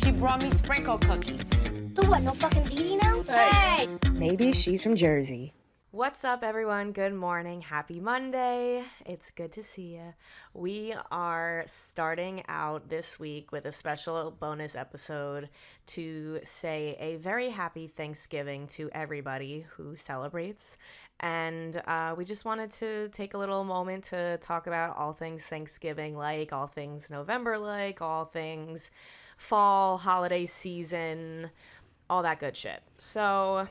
She brought me sprinkle cookies. So what, no fucking TV now? Hey! Maybe she's from Jersey. What's up, everyone? Good morning. Happy Monday. It's good to see you. We are starting out this week with a special bonus episode to say a very happy Thanksgiving to everybody who celebrates. And we just wanted to take a little moment to talk about all things Thanksgiving like, all things November like, all things fall, holiday season, all that good shit. So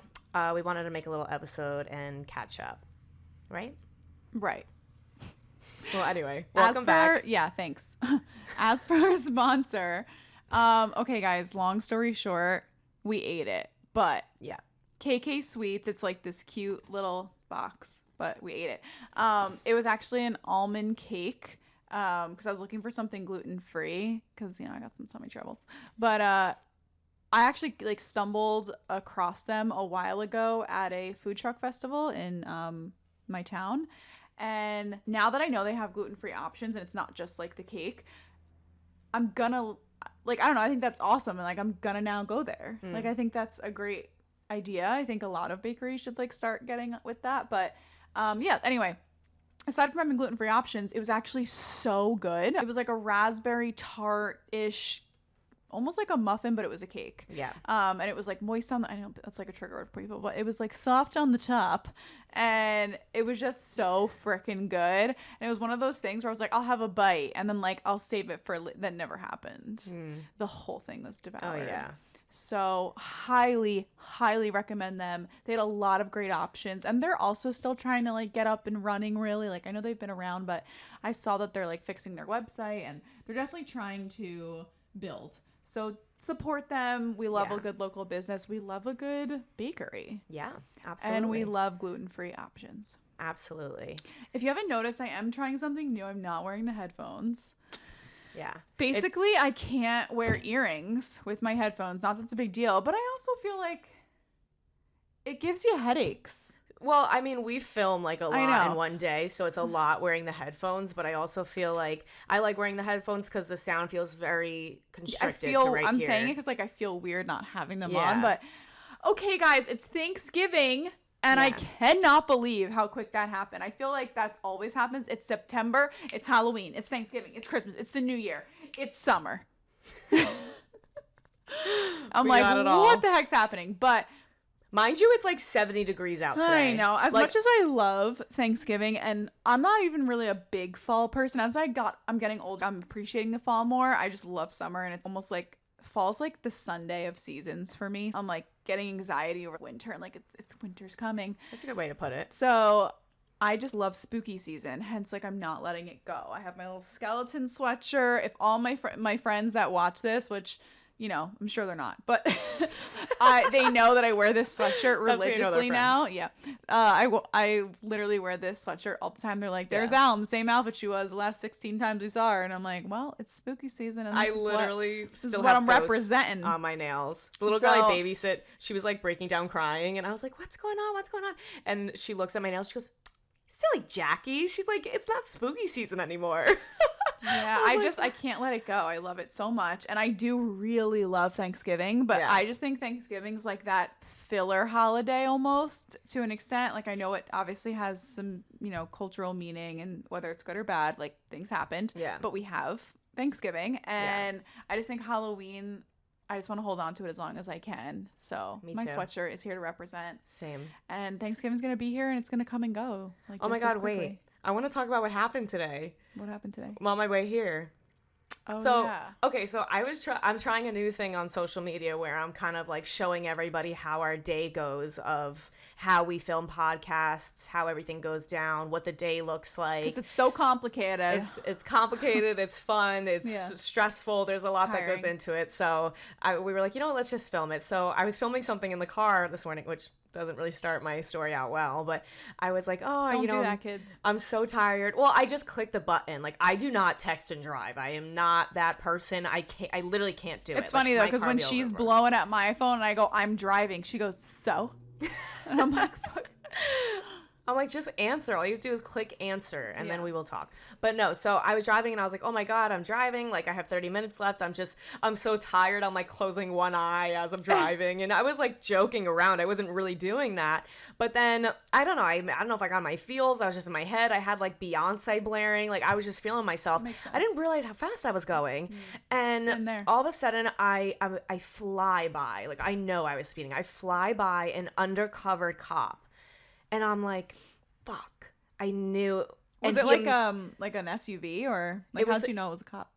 we wanted to make a little episode and catch up, right? Right. Well, anyway, welcome back. Yeah, thanks. As for our sponsor, okay, guys, long story short, we ate it. But Yeah. KK Sweets, it's like this cute little box, but we ate it. It was actually an almond cake because I was looking for something gluten-free because, I got some tummy troubles. But I actually stumbled across them a while ago at a food truck festival in my town. And now that I know they have gluten-free options and it's not just like the cake, I'm gonna I don't know, I think that's awesome. And I'm gonna now go there. I think that's a great idea. I think a lot of bakeries should start getting with that. But yeah, anyway, aside from having gluten-free options, it was actually so good. It was like a raspberry tart-ish, almost like a muffin, but it was a cake. Yeah. And it was moist on the, I know that's a trigger word for people, but it was soft on the top, and it was just so freaking good. And it was one of those things where I was I'll have a bite and then I'll save it for that never happened. The whole thing was devoured. Oh yeah. So highly recommend them. They had a lot of great options, and they're also still trying to get up and running, really. I know they've been around, but I saw that they're fixing their website, and they're definitely trying to build. So support them. We love a good local business. We love a good bakery. Yeah, absolutely. And we love gluten-free options. Absolutely. If you haven't noticed, I am trying something new. I'm not wearing the headphones. Yeah. Basically, I can't wear earrings with my headphones. Not that it's a big deal, but I also feel it gives you headaches. Well, I mean, we film a I lot know. in one day, so it's a lot wearing the headphones, but I also feel I like wearing the headphones because the sound feels very constricted to right I'm here. saying it because I feel weird not having them Yeah. on, but okay, guys, it's Thanksgiving, and I cannot believe how quick that happened. I feel that always happens. It's September, it's Halloween, it's Thanksgiving, it's Christmas, it's the New Year, it's summer. I'm We got it all. what the heck's happening? But Mind you, it's 70 degrees out today. I know. As much as I love Thanksgiving, and I'm not even really a big fall person, as I'm getting older, I'm appreciating the fall more. I just love summer, and it's almost fall's the Sunday of seasons for me. I'm getting anxiety over winter, and it's winter's coming. That's a good way to put it. So I just love spooky season, hence I'm not letting it go. I have my little skeleton sweatshirt. If all my friends that watch this, which I'm sure they're not, but they know that I wear this sweatshirt religiously now. Yeah. I literally wear this sweatshirt all the time. They're there's Al in the same outfit she was the last 16 times we saw her. And I'm well, it's spooky season. And I literally still what have I'm ghosts representing on my nails. The little girl I babysit, she was breaking down crying, and I was what's going on? What's going on? And she looks at my nails. She goes, silly Jackie. She's it's not spooky season anymore. Yeah, I can't let it go. I love it so much. And I do really love Thanksgiving, but I just think Thanksgiving's that filler holiday almost to an extent. I know it obviously has some, cultural meaning, and whether it's good or bad, things happened. Yeah. But we have Thanksgiving, and I just think Halloween, I just want to hold on to it as long as I can. So Me my too. sweatshirt is here to represent. Same. And Thanksgiving's going to be here, and it's going to come and go. Oh my just as God, quickly. wait. I want to talk about what happened today. What happened today? I'm on my way here. Oh, So, yeah. okay, so I'm trying a new thing on social media where I'm kind of showing everybody how our day goes, of how we film podcasts, how everything goes down, what the day looks like. Because it's so complicated. It's complicated, it's fun, it's stressful, there's a lot that goes Tiring. into it. So we were let's just film it. So I was filming something in the car this morning, which doesn't really start my story out well, but I was Don't do that, kids. I'm so tired. Well, I just clicked the button. I do not text and drive. I am not that person. I literally can't do it. It's funny though, my because car when be she's overboard. blowing at my phone and I go, I'm driving, she goes, so? And I'm fuck. I'm like, just answer. All you have to do is click answer, and then we will talk. But no, so I was driving, and I was like, oh my God, I'm driving. Like, I have 30 minutes left. I'm so tired. I'm like closing one eye as I'm driving. And I was like joking around. I wasn't really doing that. But then, I don't know. I don't know if I got my feels. I was just in my head. I had like Beyonce blaring. Like, I was just feeling myself. I didn't realize how fast I was going. And all of a sudden, I fly by. Like, I know I was speeding. I fly by an undercover cop. And I'm like, fuck, I knew. Was it like an SUV or like how'd you know it was a cop?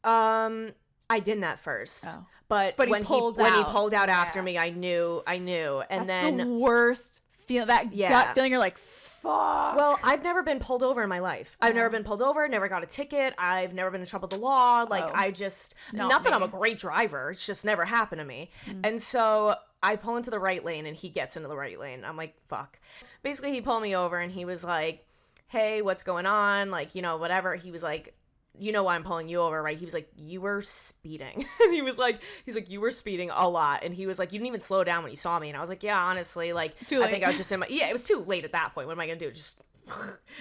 I didn't at first. Oh. But when he pulled out after me, I knew. And that's then the worst feeling, that gut feeling, you're like, fuck. Well, I've never been pulled over in my life. I've never been pulled over, never got a ticket. I've never been in trouble with the law. Like, I just, not that I'm a great driver. It's just never happened to me. And so I pull into the right lane and he gets into the right lane. I'm like, fuck. Basically, he pulled me over and he was like, hey, what's going on? Like, you know, whatever. He was like, you know why I'm pulling you over, right? He was like, you were speeding. And he's like, you were speeding a lot. And he was like, you didn't even slow down when you saw me. And I was like, yeah, honestly, like, I think I was just in my, it was too late at that point. What am I going to do? Just,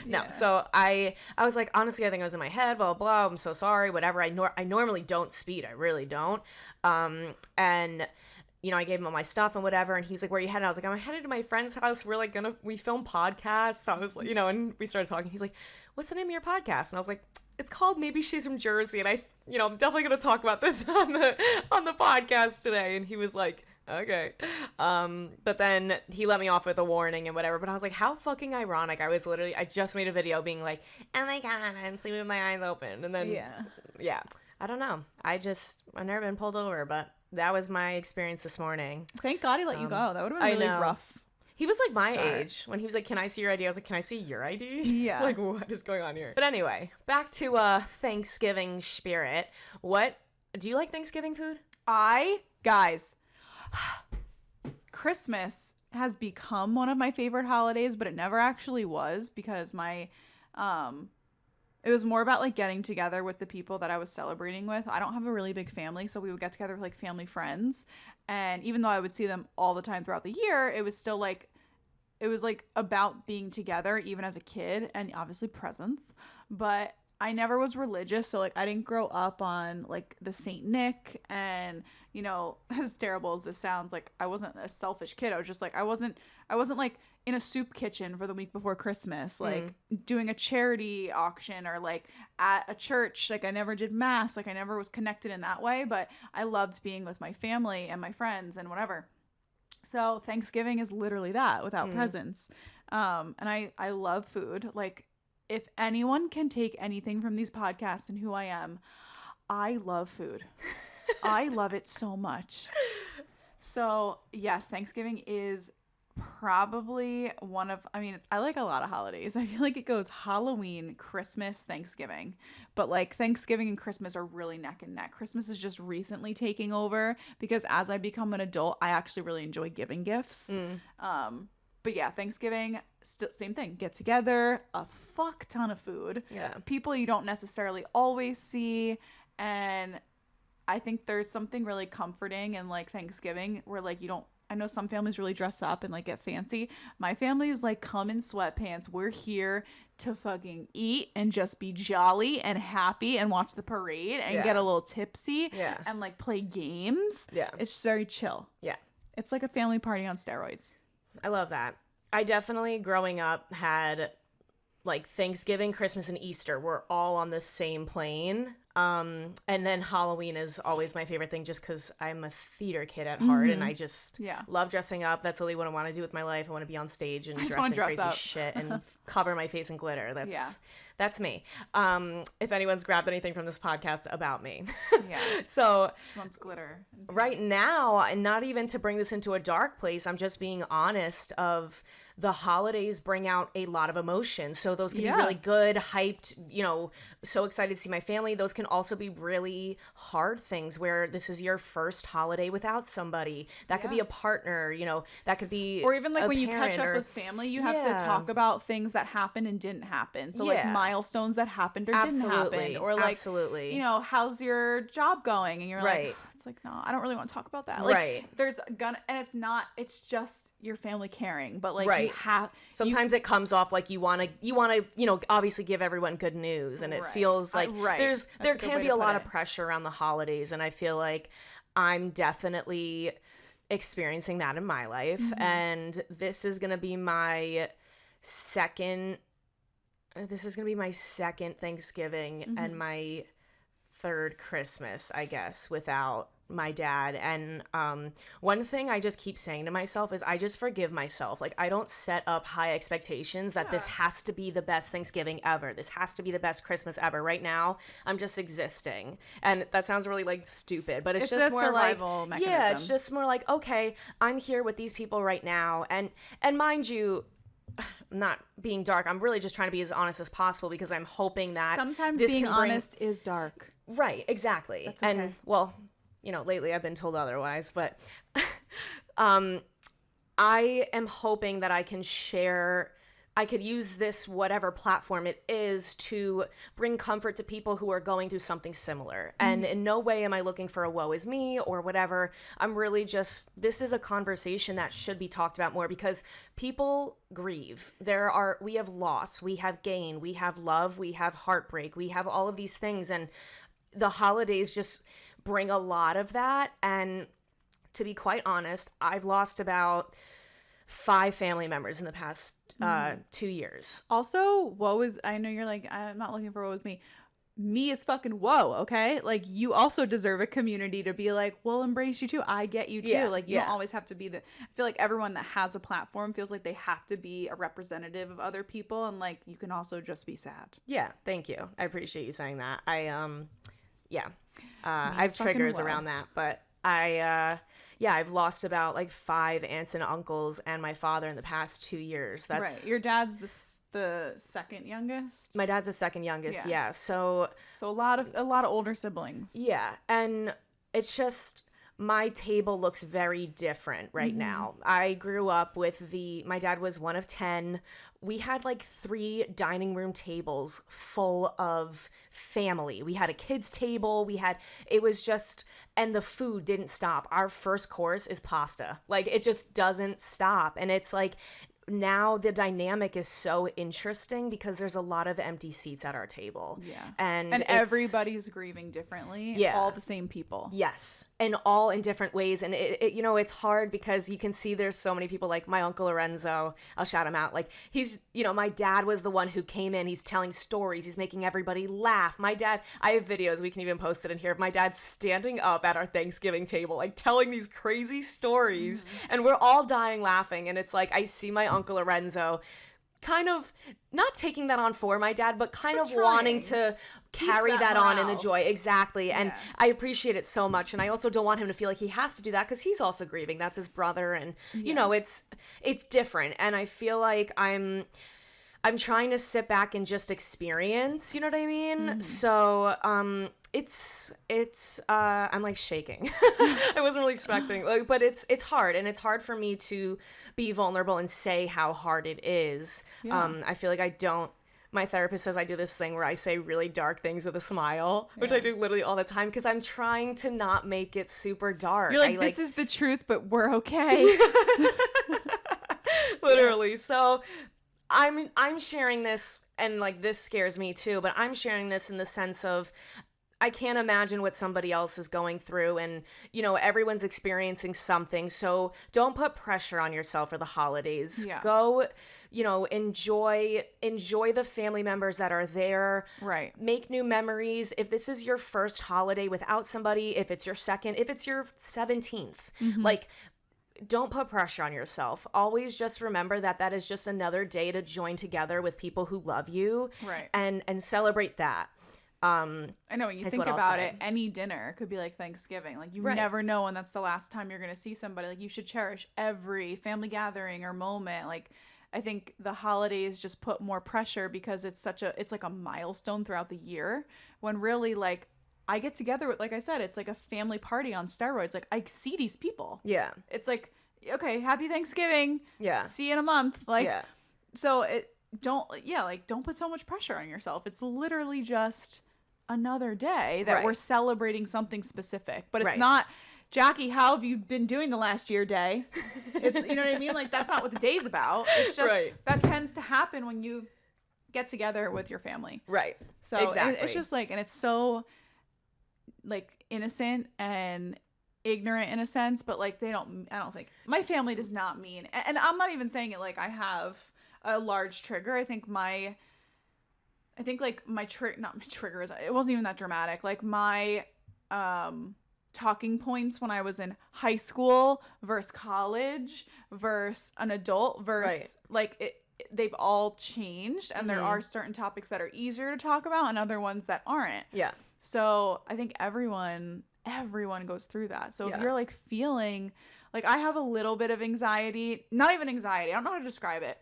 no. Yeah. So I was like, honestly, I think I was in my head, blah, blah, blah. I'm so sorry, whatever. I normally don't speed. I really don't. And you know, I gave him all my stuff and whatever, and he's like, where are you headed? I was like, I'm headed to my friend's house. We film podcasts. So I was like, you know, and we started talking. He's like, what's the name of your podcast? And I was like, it's called Maybe She's from Jersey, and I'm definitely going to talk about this on the podcast today. And he was like, okay. But then he let me off with a warning and whatever, but I was like, how fucking ironic. I just made a video being like, oh my God, I'm sleeping with my eyes open. And then, yeah, I don't know. I've never been pulled over, but that was my experience this morning. Thank God he let you go. That would have been really rough. He was like my age when he was like, can I see your ID? I was like, can I see your ID? Yeah. Like, what is going on here? But anyway, back to Thanksgiving spirit. What do you like Thanksgiving food? Guys, Christmas has become one of my favorite holidays, but it never actually was, because it was more about like getting together with the people that I was celebrating with. I don't have a really big family, so we would get together with like family friends. And even though I would see them all the time throughout the year, it was still like, it was like about being together even as a kid, and obviously presents. But I never was religious, so like I didn't grow up on like the Saint Nick, and you know, as terrible as this sounds, like I wasn't a selfish kid. I was just like, I wasn't like in a soup kitchen for the week before Christmas, like doing a charity auction or like at a church. Like I never did mass. Like I never was connected in that way, but I loved being with my family and my friends and whatever. So Thanksgiving is literally that, without presents. And I love food. Like, if anyone can take anything from these podcasts and who I am, I love food. I love it so much. So yes, Thanksgiving is probably one of, I like a lot of holidays. I feel like it goes Halloween, Christmas, Thanksgiving. But like Thanksgiving and Christmas are really neck and neck. Christmas is just recently taking over because as I become an adult, I actually really enjoy giving gifts. But yeah, Thanksgiving, same thing. Get together, a fuck ton of food. Yeah. People you don't necessarily always see. And I think there's something really comforting in like Thanksgiving where like I know some families really dress up and like get fancy. My family is like, come in sweatpants. We're here to fucking eat and just be jolly and happy and watch the parade and get a little tipsy and like play games. Yeah. It's just very chill. Yeah. It's like a family party on steroids. I love that. I definitely, growing up, had like Thanksgiving, Christmas, and Easter were all on the same plane. And then Halloween is always my favorite thing just because I'm a theater kid at heart and I just love dressing up. That's really what I want to do with my life. I want to be on stage and dress in crazy shit and cover my face in glitter. That's me. If anyone's grabbed anything from this podcast about me. So she wants glitter. Right now, and not even to bring this into a dark place, I'm just being honest of the holidays bring out a lot of emotion. So those can be really good, hyped, so excited to see my family. Those can also be really hard things where this is your first holiday without somebody. That could be a partner, that could be or even like a when you catch up with family, you have to talk about things that happened and didn't happen. So like milestones that happened or didn't happen. Or like, how's your job going? And you're like, it's like, no, I don't really want to talk about that. Right. There's gonna, and it's just your family caring, but like right. you have. Sometimes it comes off like you want to, obviously give everyone good news, and it feels like there can be a lot of pressure around the holidays, and I feel like I'm definitely experiencing that in my life, and this is gonna be my second Thanksgiving and my third Christmas, I guess, without my dad. And one thing I just keep saying to myself is I just forgive myself. Like, I don't set up high expectations that this has to be the best Thanksgiving ever. This has to be the best Christmas ever. Right now, I'm just existing. And that sounds really like stupid, but it's just a more survival like, mechanism. yeah, it's just more like, okay, I'm here with these people right now. And mind you, not being dark, I'm really just trying to be as honest as possible, because I'm hoping that sometimes this being honest is dark. Right, exactly. That's okay. And well, lately I've been told otherwise, but I am hoping that I could use this, whatever platform it is, to bring comfort to people who are going through something similar. And in no way am I looking for a woe is me or whatever. I'm really just, this is a conversation that should be talked about more, because people grieve. We have loss, we have gain, we have love, we have heartbreak, we have all of these things. And the holidays just bring a lot of that. And to be quite honest, I've lost about 5 family members in the past 2 years. Also, I know you're like, I'm not looking for woe is me. Me is fucking whoa, okay? Like, you also deserve a community to be like, we'll embrace you too. I get you too. Yeah, like, you don't always have to be I feel like everyone that has a platform feels like they have to be a representative of other people, and like, you can also just be sad. Yeah, thank you. I appreciate you saying that. I have triggers around that, but I've lost about like 5 aunts and uncles and my father in the past 2 years. That's right. Your dad's the second youngest. My dad's the second youngest. Yeah. So a lot of older siblings. Yeah, and it's just, my table looks very different right now. I grew up with my dad was one of 10. We had like 3 dining room tables full of family. We had a kids table. And the food didn't stop. Our first course is pasta. Like, it just doesn't stop. And it's like, now the dynamic is so interesting because there's a lot of empty seats at our table. Yeah. And everybody's grieving differently. Yeah. All the same people. Yes. And all in different ways. And it's hard because you can see there's so many people, like my Uncle Lorenzo. I'll shout him out. Like, he's, my dad was the one who came in. He's telling stories. He's making everybody laugh. My dad, I have videos, we can even post it in here, of my dad standing up at our Thanksgiving table, like telling these crazy stories. And we're all dying laughing. And it's like, I see my Uncle Lorenzo kind of not taking that on for my dad, but kind of wanting to carry that on in the joy. Exactly. And I appreciate it so much. And I also don't want him to feel like he has to do that, because he's also grieving. That's his brother. And, it's different. And I feel like I'm trying to sit back and just experience, you know what I mean? So, I'm like shaking. I wasn't really expecting, but it's hard, and it's hard for me to be vulnerable and say how hard it is. I feel like my therapist says I do this thing where I say really dark things with a smile, which I do literally all the time, because I'm trying to not make it super dark. You're like, this is the truth, but we're okay. Literally. Yeah. So I'm sharing this, and like, this scares me too, but I'm sharing this in the sense of, I can't imagine what somebody else is going through, and everyone's experiencing something. So don't put pressure on yourself for the holidays. Yeah. Go, enjoy the family members that are there. Right. Make new memories. If this is your first holiday without somebody, if it's your second, if it's your 17th, like, don't put pressure on yourself. Always just remember that is just another day to join together with people who love you. Right. And celebrate that. I know, when you think about it, any dinner could be like Thanksgiving. Like, you never know when that's the last time you're going to see somebody. Like, you should cherish every family gathering or moment. Like, I think the holidays just put more pressure because it's like a milestone throughout the year, when really, like, I get together with, like I said, it's like a family party on steroids. Like, I see these people. Yeah. It's like, okay, happy Thanksgiving. Yeah. See you in a month. Like, so don't put so much pressure on yourself. It's literally just another day that Right. we're celebrating something specific, but it's Right. not, Jackie, how have you been doing the last year day? It's, you know what I mean? Like, that's not what the day's about. It's just, Right. that tends to happen when you get together with your family. Right. So exactly. it's just like, and it's so like innocent and ignorant in a sense, but like I don't think my family does not mean, and I'm not even saying it like I have a large trigger. I think like my trigger is, it wasn't even that dramatic. Like my talking points when I was in high school versus college versus an adult versus like they've all changed, and there are certain topics that are easier to talk about and other ones that aren't. Yeah. So I think everyone goes through that. So if you're like feeling like, I have a little bit of anxiety, not even anxiety, I don't know how to describe it,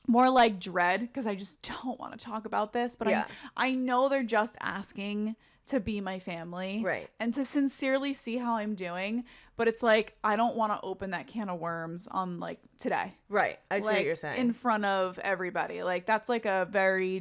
more like dread, because I just don't want to talk about this, but I know they're just asking to be my family, Right. and to sincerely see how I'm doing, but it's like I don't want to open that can of worms on like today. Right. I see like, what you're saying. in front of everybody. Like that's like a very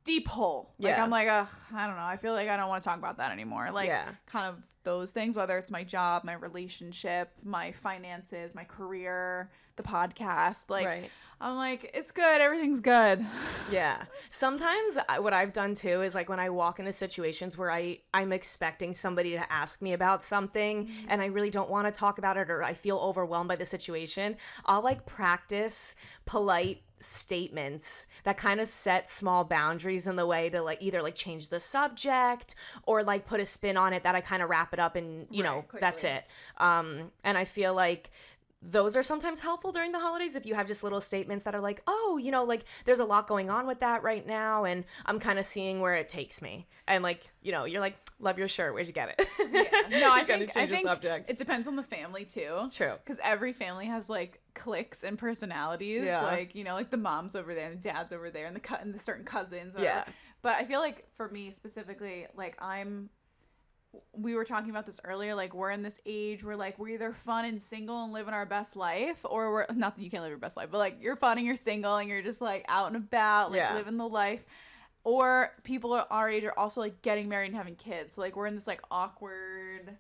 deep hole. Like I'm like, ugh, I don't know. I feel like I don't want to talk about that anymore. Like kind of those things, whether it's my job, my relationship, my finances, my career, the podcast. Like I'm like, it's good. Everything's good. Yeah. Sometimes what I've done too is like when I walk into situations where I'm expecting somebody to ask me about something and I really don't want to talk about it, or I feel overwhelmed by the situation, I'll like practice polite statements that kind of set small boundaries in the way to like either like change the subject or like put a spin on it that I kind of wrap it up and you know quickly. That's it. And I feel like those are sometimes helpful during the holidays if you have just little statements that are like, oh, you know, like there's a lot going on with that right now and I'm kind of seeing where it takes me. And like, you know, you're like, love your shirt, where'd you get it? Yeah. No, I think subject. It depends on the family too. True. Because every family has like cliques and personalities. Yeah. Like, you know, like the mom's over there and the dad's over there and the certain cousins. Yeah. But I feel like for me specifically, like we were talking about this earlier, like we're in this age where like we're either fun and single and living our best life, or we're not that you can't live your best life, but like you're fun and you're single and you're just like out and about, like living the life, or people our age are also like getting married and having kids. So like we're in this like awkward,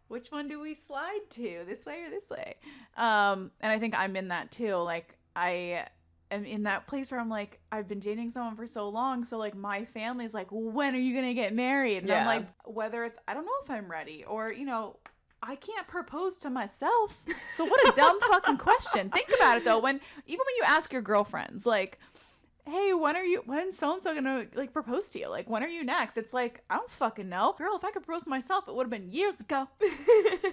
which one do we slide to, this way or this way? And I think I'm in that too. Like I am in that place where I'm like, I've been dating someone for so long, so like my family's like, when are you gonna get married? And I'm like, whether it's, I don't know if I'm ready, or you know, I can't propose to myself, so what a dumb fucking question. Think about it though, even when you ask your girlfriends like, hey, when's so-and-so gonna like propose to you? Like, when are you next? It's like, I don't fucking know. Girl, if I could propose to myself, it would have been years ago.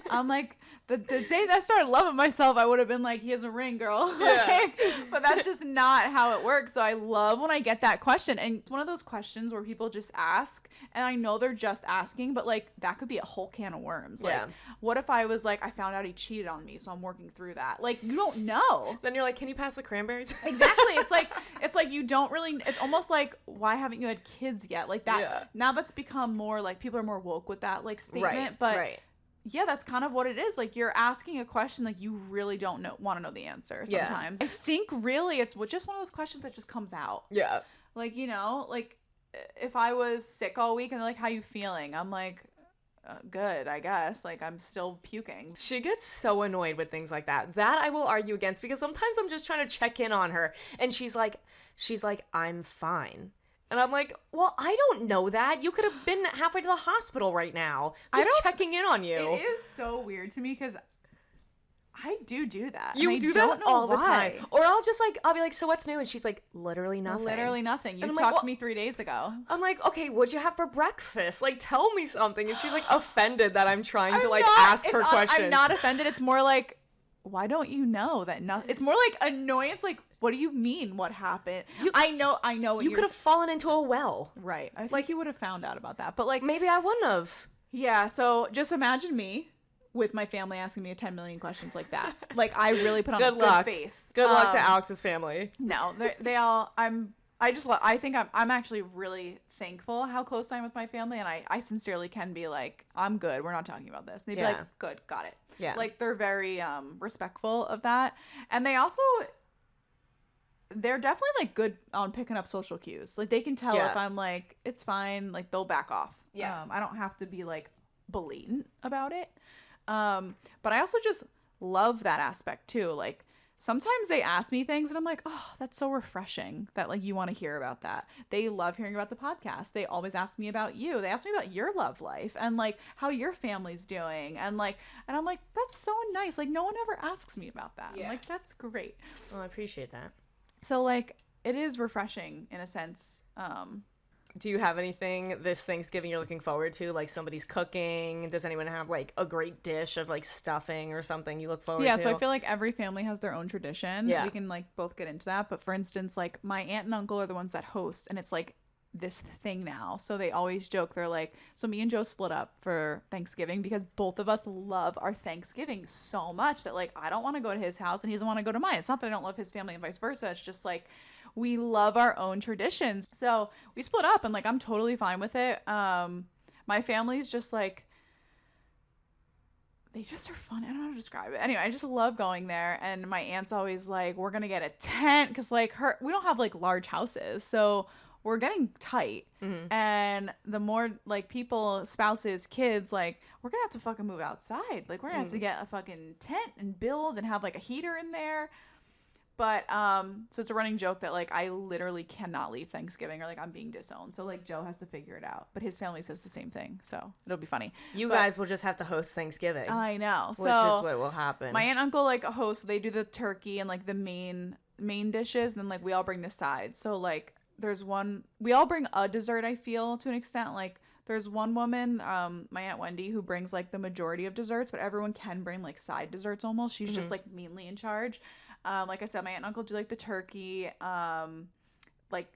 I'm like, the day that I started loving myself, I would have been like, here's a ring, girl. Like, but that's just not how it works. So I love when I get that question. And it's one of those questions where people just ask, and I know they're just asking, but like, that could be a whole can of worms. Like, what if I was like, I found out he cheated on me, so I'm working through that. Like, you don't know. Then you're like, can you pass the cranberries? Exactly. It's like you don't really, it's almost like, why haven't you had kids yet? Like that, now that's become more like, people are more woke with that like statement, but yeah, that's kind of what it is. Like, you're asking a question like you really don't want to know the answer sometimes. I think really it's just one of those questions that just comes out. Yeah. Like, you know, like if I was sick all week and they're like, how you feeling? I'm like, good, I guess. Like, I'm still puking. She gets so annoyed with things like that. That I will argue against, because sometimes I'm just trying to check in on her and she's like, I'm fine. And I'm like, well, I don't know that. You could have been halfway to the hospital right now. Just checking in on you. It is so weird to me because I do that. You do that all the time. Or I'll be like, so what's new? And she's like, literally nothing. Literally nothing. You talked to me 3 days ago. I'm like, okay, what'd you have for breakfast? Like, tell me something. And she's like offended that I'm trying to ask her questions. I'm not offended. It's more like, why don't you know that nothing? It's more like annoyance. Like, what do you mean? What happened? I know. What you could have fallen into a well. Right. I think you would have found out about that. But like, maybe I wouldn't have. Yeah. So just imagine me with my family asking me 10 million questions like that. Like, I really put on a good face. Good luck to Alex's family. No, they all. I think I'm actually really thankful how close I am with my family, and I sincerely can be like, I'm good, we're not talking about this. And they'd be like, good, got it. Yeah. Like, they're very respectful of that. And they also, they're definitely like good on picking up social cues. Like they can tell if I'm like, it's fine, like they'll back off. Yeah. I don't have to be like blatant about it. But I also just love that aspect too. Like sometimes they ask me things and I'm like, oh, that's so refreshing that like you want to hear about that. They love hearing about the podcast. They always ask me about you. They ask me about your love life and like how your family's doing. And I'm like, that's so nice. Like no one ever asks me about that. I'm like, that's great. Well, I appreciate that. So like it is refreshing in a sense. Do you have anything this Thanksgiving you're looking forward to? Like somebody's cooking? Does anyone have like a great dish of like stuffing or something you look forward to? Yeah, so I feel like every family has their own tradition. Yeah. We can like both get into that. But for instance, like my aunt and uncle are the ones that host, and it's like this thing now. So they always joke. They're like, so me and Joe split up for Thanksgiving because both of us love our Thanksgiving so much that like I don't want to go to his house and he doesn't want to go to mine. It's not that I don't love his family and vice versa. It's just like we love our own traditions. So we split up and like I'm totally fine with it. My family's just like, they just are fun. I don't know how to describe it. Anyway, I just love going there. And my aunt's always like, we're going to get a tent because like we don't have like large houses. So we're getting tight. Mm-hmm. And the more like people, spouses, kids, like we're going to have to fucking move outside. Like we're going to have to get a fucking tent and build and have like a heater in there. But so it's a running joke that like I literally cannot leave Thanksgiving or like I'm being disowned. So like Joe has to figure it out. But his family says the same thing. So it'll be funny. You guys will just have to host Thanksgiving. I know. Which is what will happen. My aunt and uncle like host. They do the turkey and like the main dishes. And then like we all bring the sides. So like we all bring a dessert, I feel, to an extent. Like there's one woman, my Aunt Wendy, who brings like the majority of desserts. But everyone can bring like side desserts almost. She's just like mainly in charge. Like I said, my aunt and uncle do like the turkey. Like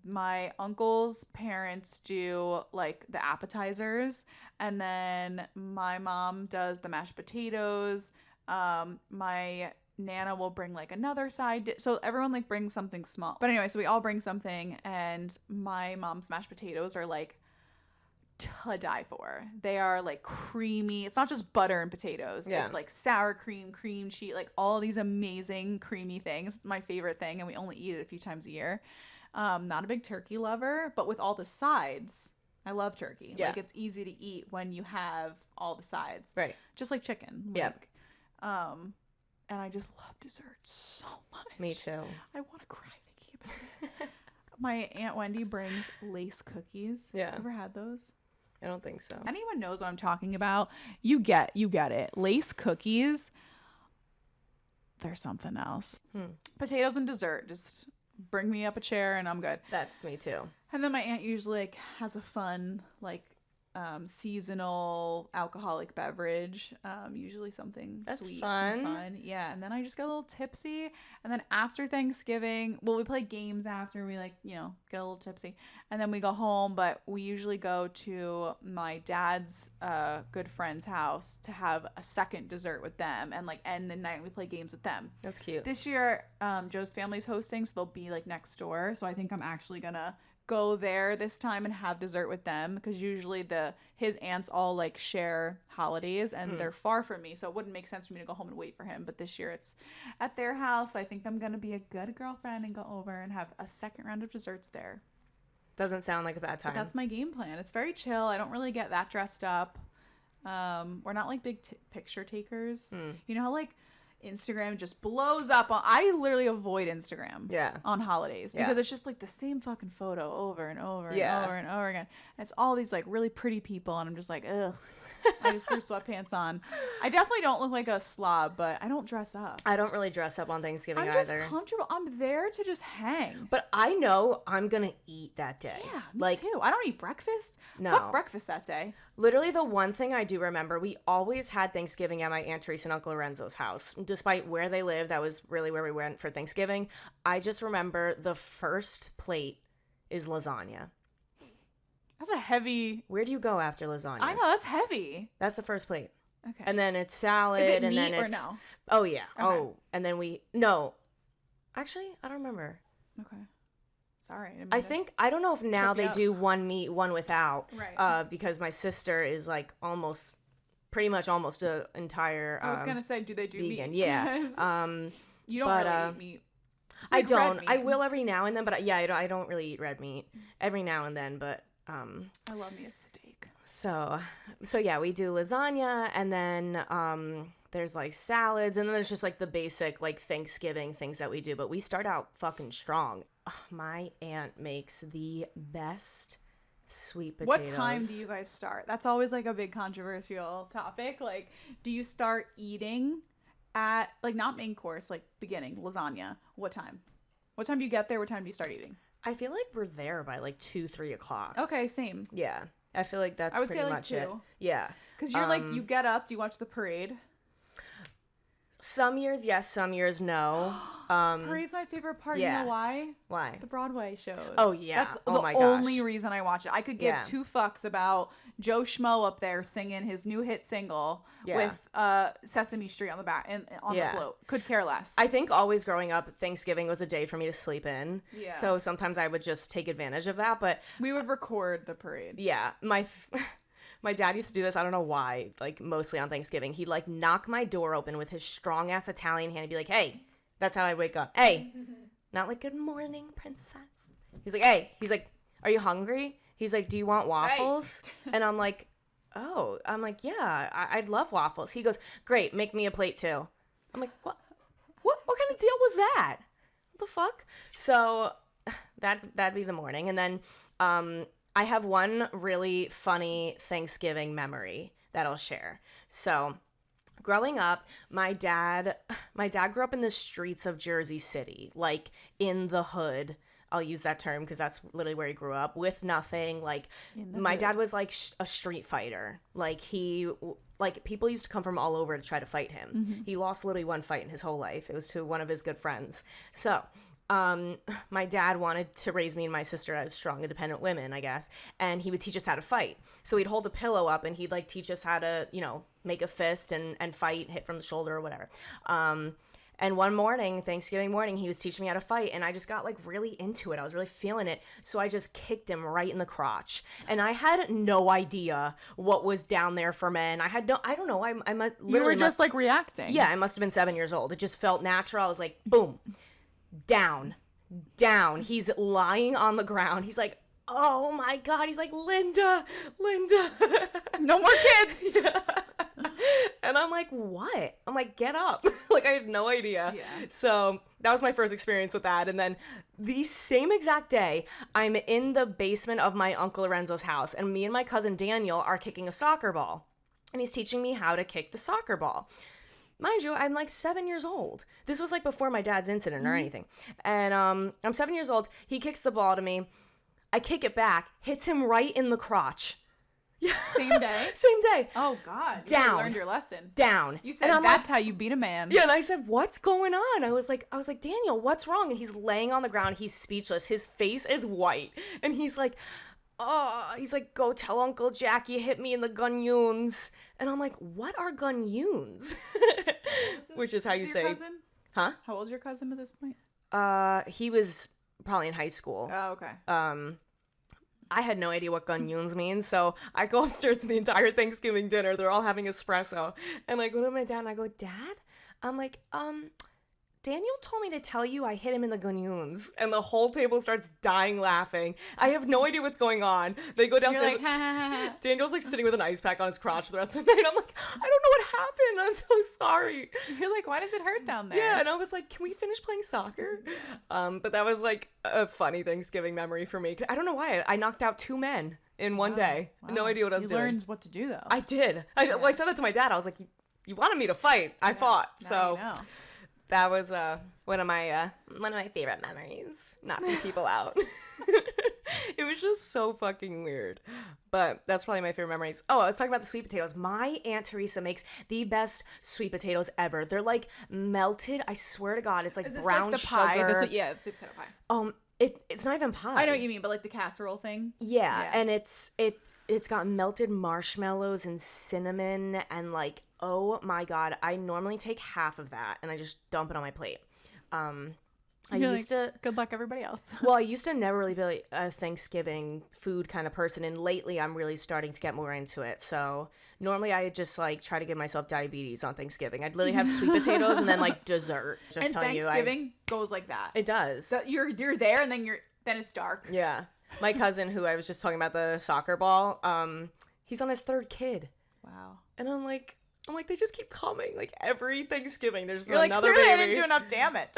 my uncle's parents do like the appetizers, and then my mom does the mashed potatoes. My Nana will bring like another side so everyone like brings something small. But anyway, so we all bring something, and my mom's mashed potatoes are like to die for. They are like creamy. It's not just butter and potatoes. Yeah. It's like sour cream cheese, like all these amazing creamy things. It's my favorite thing, and we only eat it a few times a year. Not a big turkey lover, but with all the sides, I love turkey. Yeah. Like it's easy to eat when you have all the sides. Right. Just like chicken. Like, yeah. And I just love desserts so much. Me too. I want to cry thinking about it. My Aunt Wendy brings lace cookies. Yeah. Ever had those? I don't think so. Anyone knows what I'm talking about? You get it. Lace cookies, they're something else. Potatoes and dessert. Just bring me up a chair and I'm good. That's me too. And then my aunt usually like has a fun like seasonal alcoholic beverage, usually something that's sweet fun. And fun. Yeah, and then I just get a little tipsy, and then after Thanksgiving, well, we play games after, we like, get a little tipsy, and then we go home. But we usually go to my dad's good friend's house to have a second dessert with them, and like end the night and we play games with them. That's cute. This year Joe's family's hosting, so they'll be like next door, so I think I'm actually gonna go there this time and have dessert with them, because usually his aunts all like share holidays and they're far from me, so it wouldn't make sense for me to go home and wait for him. But this year it's at their house. I think I'm gonna be a good girlfriend and go over and have a second round of desserts there. Doesn't sound like a bad time. But that's my game plan. It's very chill. I don't really get that dressed up. We're not like big picture takers. You know how like Instagram just blows up I literally avoid Instagram on holidays because it's just like the same fucking photo over and over and over and over again. And it's all these like really pretty people, and I'm just like, ugh. I just threw sweatpants on. I definitely don't look like a slob, but I don't dress up. I don't really dress up on Thanksgiving either. I'm just comfortable. I'm there to just hang. But I know I'm going to eat that day. Yeah, me too. I don't eat breakfast. No. Fuck breakfast that day. Literally the one thing I do remember, we always had Thanksgiving at my Aunt Teresa and Uncle Lorenzo's house. Despite where they live, that was really where we went for Thanksgiving. I just remember the first plate is lasagna. That's a heavy... Where do you go after lasagna? I know, that's heavy. That's the first plate. Okay. And then it's salad. Is it and meat then or it's... no? Oh, yeah. Okay. Oh, and then no. Actually, I don't remember. Okay. Sorry. I don't know if now they do one meat, one without. Right. Because my sister is like pretty much almost an entire I was going to say, do they do vegan? meat? Yeah. You don't really eat meat. I Like don't. red I meat. will every now and then, but yeah, I don't really eat red meat every now and then. But I love me a steak. so yeah, we do lasagna, and then there's like salads, and then there's just like the basic like Thanksgiving things that we do. But we start out fucking strong. Ugh, my aunt makes the best sweet potatoes. What time do you guys start? That's always like a big controversial topic. Like, do you start eating at like not main course, like beginning lasagna? What time? What time do you get there? What time do you start eating? I feel like we're there by like 2-3 o'clock. Okay, same. Yeah, I feel like that's I would pretty say like much it. 2. Yeah, Because you're like, you get up, do you watch the parade? some years yes, some years no. Parade's my favorite part. yeah. You know why? Why? The Broadway shows. Oh, yeah. That's Oh, the my only gosh. reason I watch it. I could give Yeah. 2 fucks about Joe Schmo up there singing his new hit single Yeah. with Sesame Street on the back and on Yeah. the float. Could care less. I think always growing up, Thanksgiving was a day for me to sleep in. Yeah. So sometimes I would just take advantage of that. But We would record the parade. yeah, my dad used to do this. I don't know why. Like mostly on Thanksgiving, he'd like knock my door open with his strong ass Italian hand and be like, "Hey," that's how I wake up. "Hey," not like "Good morning, princess." He's like, "Hey," he's like, "Are you hungry?" He's like, "Do you want waffles?" And I'm like, "Oh," I'm like, "Yeah, I'd love waffles." He goes, "Great, make me a plate too." I'm like, "What? What kind of deal was that? What the fuck?" So that'd be the morning, and then I have one really funny Thanksgiving memory that I'll share. So, growing up, my dad grew up in the streets of Jersey City, like in the hood. I'll use that term because that's literally where he grew up, with nothing. Like my dad was like a street fighter. Like people used to come from all over to try to fight him. He lost literally one fight in his whole life. It was to one of his good friends. So, my dad wanted to raise me and my sister as strong, independent women, I guess. And he would teach us how to fight. So he'd hold a pillow up and he'd like teach us how to, make a fist and fight, hit from the shoulder or whatever. And one morning, Thanksgiving morning, he was teaching me how to fight, and I just got like really into it. I was really feeling it. So I just kicked him right in the crotch. And I had no idea what was down there for men. I don't know. I literally You were just like reacting. Yeah, I must have been 7 years old. It just felt natural. I was like, boom. Down. He's lying on the ground. He's like, "Oh my God." He's like, Linda. No more kids. Yeah. And I'm like, "What?" I'm like, "Get up." Like, I had no idea. Yeah. So that was my first experience with that. And then the same exact day, I'm in the basement of my Uncle Lorenzo's house, and me and my cousin Daniel are kicking a soccer ball. And he's teaching me how to kick the soccer ball. Mind you, I'm like 7 years old. This was like before my dad's incident or anything. And I'm 7 years old. He kicks the ball to me. I kick it back, hits him right in the crotch. Yeah. Same day? Same day. Oh, God. Down. You learned your lesson. Down. You said And I'm that's like, how you beat a man. yeah, and I said, "What's going on?" I was like, "Daniel, what's wrong?" And he's laying on the ground. He's speechless. His face is white. And he's like, "Oh," he's like, "Go tell Uncle Jack you hit me in the gunyuns." And I'm like, "What are gunyuns?" Which is how you say, cousin? huh? How old's your cousin at this point? He was probably in high school. Oh, okay. I had no idea what gunyuns means, so I go upstairs to the entire Thanksgiving dinner. They're all having espresso. And I go to my dad and I go, "Dad?" I'm like, "Daniel told me to tell you I hit him in the gunyuns." And the whole table starts dying laughing. I have no idea what's going on. They go You're downstairs. like, ha, ha, ha, ha. Daniel's like sitting with an ice pack on his crotch for the rest of the night. I'm like, "I don't know what happened. I'm so sorry." You're like, why does it hurt down there? Yeah, and I was like, "Can we finish playing soccer?" But that was like a funny Thanksgiving memory for me. I don't know why. I knocked out 2 men in one day. No idea what I was doing. You learned what to do, though. I did. I said that to my dad. I was like, you wanted me to fight. I fought. Now So you know. that was one of my favorite memories. Knocking people out. It was just so fucking weird. But that's probably my favorite memories. Oh, I was talking about the sweet potatoes. My Aunt Teresa makes the best sweet potatoes ever. They're like melted. I swear to God, it's like Is this brown like the pie? sugar. Yeah, the sweet potato pie. It's not even pie. I know what you mean, but like the casserole thing. Yeah, and it's got melted marshmallows and cinnamon and like, oh my God, I normally take half of that and I just dump it on my plate. I You're used to good luck everybody else. Well, I used to never really be a Thanksgiving food kind of person, and lately I'm really starting to get more into it. So normally I just like try to give myself diabetes on Thanksgiving. I'd literally have sweet potatoes and then like dessert. Just and telling Thanksgiving goes like that. It does. You're there, and then it's dark. Yeah. My cousin, who I was just talking about the soccer ball, he's on his third kid. Wow. And I'm like, they just keep coming. Like every Thanksgiving, there's You're another like, clearly baby. I didn't do enough damage.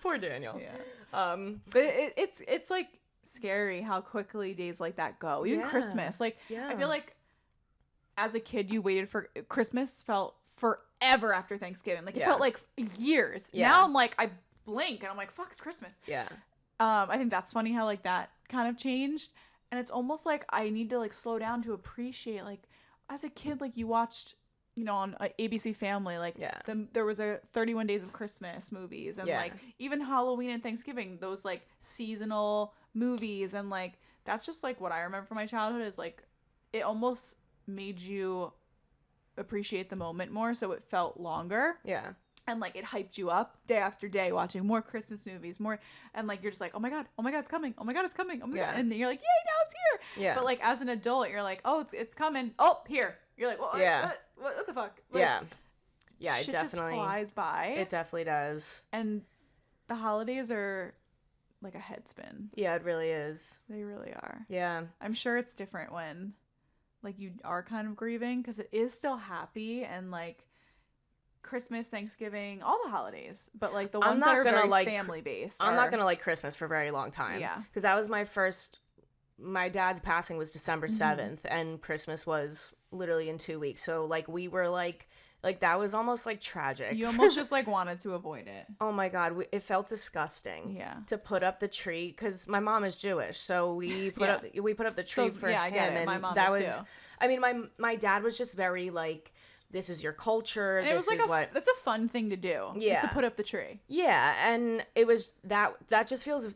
Poor Daniel. Yeah. But it's like scary how quickly days like that go. Even Christmas. Like, I feel like as a kid, you waited for Christmas felt forever after Thanksgiving. Like, it felt like years. Yeah. Now I'm like, I blink and I'm like, fuck, it's Christmas. Yeah. I think that's funny how like that kind of changed. And it's almost like I need to like slow down to appreciate, like, as a kid, like you watched, you know, on ABC Family, like there was a 31 Days of Christmas movies, and like even Halloween and Thanksgiving, those like seasonal movies, and like that's just like what I remember from my childhood is like it almost made you appreciate the moment more, so it felt longer. Yeah. And like it hyped you up day after day watching more Christmas movies, more, and like you're just like, oh my god, it's coming, oh my god, it's coming, oh my god, and you're like, yay, now it's here. Yeah. But like as an adult, you're like, oh, it's coming, oh, here. You're like, well, what the fuck? Like, yeah, it definitely just flies by. It definitely does. And the holidays are like a head spin. Yeah, it really is. They really are. Yeah. I'm sure it's different when like you are kind of grieving, because it is still happy, and like Christmas, Thanksgiving, all the holidays, but like the ones that are very family based. I'm not gonna like Christmas for a very long time. Yeah, because that was my dad's passing was December 7th, and Christmas was literally in 2 weeks. So like we were like that was almost like tragic. You almost just like wanted to avoid it. Oh my god, it felt disgusting. Yeah. To put up the tree, because my mom is Jewish, so we put up the tree for him. I get it. My mom that is was too. I mean, my dad was just very like, this is your culture. And this is what. That's a fun thing to do. Yeah. Is to put up the tree. Yeah, and it was that just feels.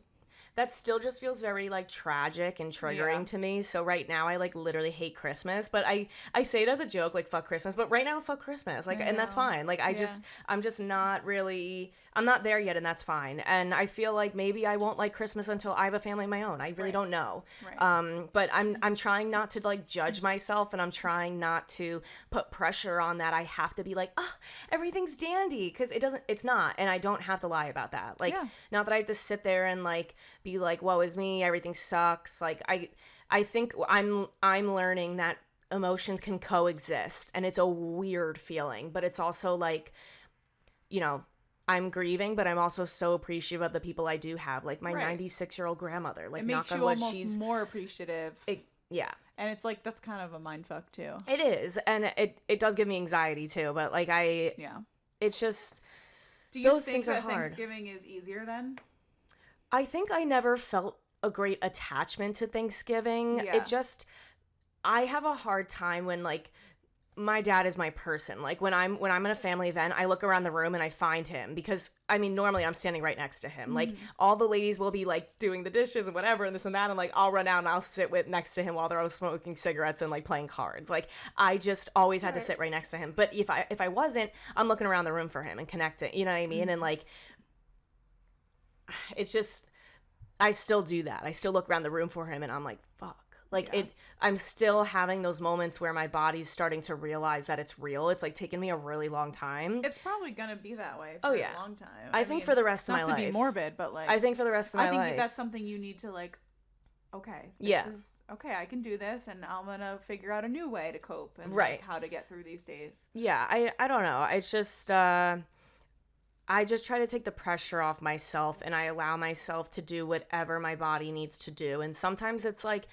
That still just feels very like tragic and triggering to me. So right now I like literally hate Christmas, but I say it as a joke, like fuck Christmas, but right now fuck Christmas. Like, and that's fine. Like I'm just not really, I'm not there yet, and that's fine. And I feel like maybe I won't like Christmas until I have a family of my own. I really don't know. Right. But I'm trying not to like judge myself, and I'm trying not to put pressure on that I have to be like, oh, everything's dandy, because it's not, and I don't have to lie about that. Like, not that I have to sit there and like be like, woe is me, everything sucks. Like I think I'm learning that emotions can coexist, and it's a weird feeling, but it's also like, you know, I'm grieving, but I'm also so appreciative of the people I do have, like my 96-year-old grandmother. Like, it makes you almost more appreciative. Yeah. And it's like, that's kind of a mindfuck too. It is, and it does give me anxiety too, but like it's just, do you those think things are that hard. Thanksgiving is easier then? I think I never felt a great attachment to Thanksgiving. Yeah. I have a hard time when like my dad is my person. Like when I'm at a family event, I look around the room and I find him, because I mean, normally I'm standing right next to him. Like all the ladies will be like doing the dishes and whatever and this and that, and like I'll run out and I'll sit next to him while they're all smoking cigarettes and like playing cards. Like I just always had to sit right next to him. But if I wasn't, I'm looking around the room for him and connecting. You know what I mean? And like, it's just, I still do that. I still look around the room for him and I'm like, fuck. Like I'm still having those moments where my body's starting to realize that it's real. It's like taken me a really long time. It's probably gonna be that way for a long time. I think for the rest of my life. Not to be morbid, but like, I think for the rest of my life. I think that's something you need to like, okay, this is okay, I can do this, and I'm gonna figure out a new way to cope and like how to get through these days. Yeah, I don't know. It's just I just try to take the pressure off myself, and I allow myself to do whatever my body needs to do. And sometimes it's like,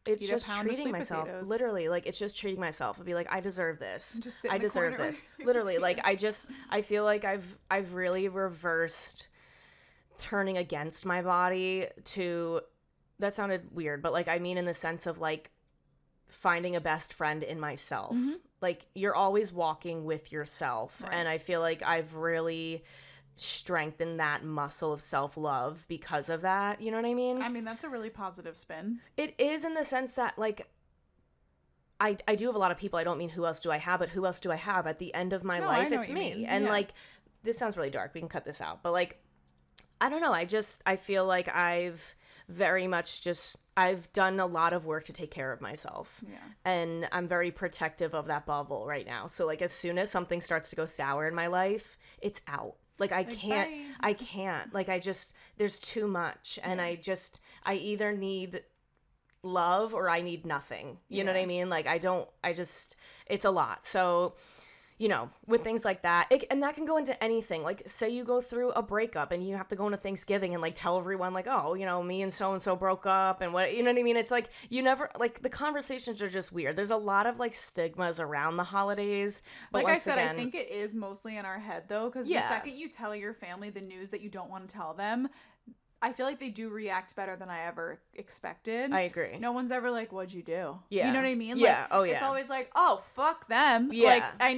it's just treating myself. Potatoes. Literally, like, it's just treating myself. I'll be like, I deserve this. I deserve this. Literally, like, I feel like I've really reversed turning against my body to, that sounded weird, but like, I mean, in the sense of like finding a best friend in myself. Mm-hmm. Like, you're always walking with yourself. Right. And I feel like I've really strengthen that muscle of self-love because of that. You know what I mean? I mean, that's a really positive spin. It is, in the sense that like I do have a lot of people. I don't mean who else do I have, but who else do I have? At the end of my life, it's me. And like this sounds really dark. We can cut this out. But like, I don't know. I feel like I've done a lot of work to take care of myself. Yeah. And I'm very protective of that bubble right now. So like as soon as something starts to go sour in my life, it's out. Like I can't, like there's too much. And I either need love or I need nothing. You know what I mean? Like it's a lot. So, you know, with things like that, and that can go into anything. Like, say you go through a breakup and you have to go into Thanksgiving and like tell everyone like, oh, you know, me and so broke up and what, you know what I mean? It's like, you never, like, the conversations are just weird. There's a lot of like stigmas around the holidays. But like I said, I think it is mostly in our head though, because the second you tell your family the news that you don't want to tell them, I feel like they do react better than I ever expected. I agree. No one's ever like, what'd you do? Yeah. You know what I mean? Yeah. Like, it's always like, oh, fuck them. Yeah. Like, I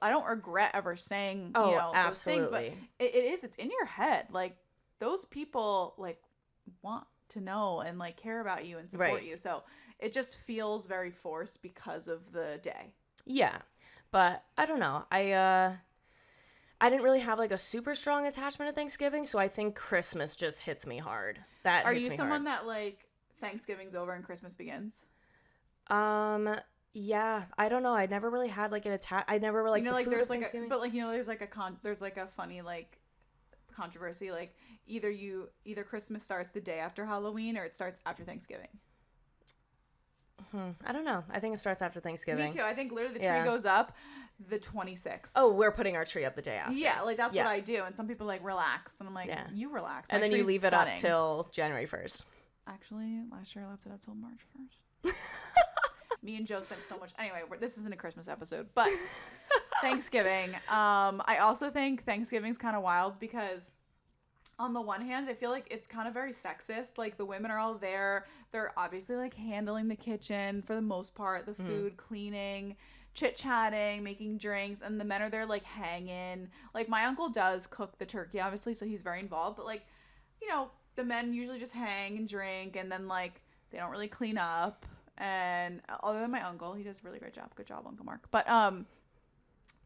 don't regret ever saying, you know, those things. But it's in your head. Like, those people, like, want to know and, like, care about you and support you. So it just feels very forced because of the day. Yeah. But I don't know. I didn't really have like a super strong attachment to Thanksgiving, so I think Christmas just hits me hard. Are you someone that like Thanksgiving's over and Christmas begins? Yeah, I don't know. I never really had like an I never really, like, the food there's of Thanksgiving. But like, you know, there's like a funny like controversy. Like either Christmas starts the day after Halloween or it starts after Thanksgiving. I don't know. I think it starts after Thanksgiving. Me too. I think literally the tree goes up the 26th. Oh, we're putting our tree up the day after. Yeah, like that's what I do. And some people like relax. And I'm like, you relax. And then you leave it up till January 1st. Actually, last year I left it up till March 1st. Me and Joe spent so much. Anyway, this isn't a Christmas episode, but Thanksgiving. I also think Thanksgiving's kind of wild because on the one hand, I feel like it's kind of very sexist. Like, the women are all there. They're obviously, like, handling the kitchen for the most part, the food, cleaning, chit-chatting, making drinks, and the men are there, like, hanging. Like, my uncle does cook the turkey, obviously, so he's very involved. But, like, you know, the men usually just hang and drink, and then, like, they don't really clean up. And other than my uncle, he does a really great job. Good job, Uncle Mark. But,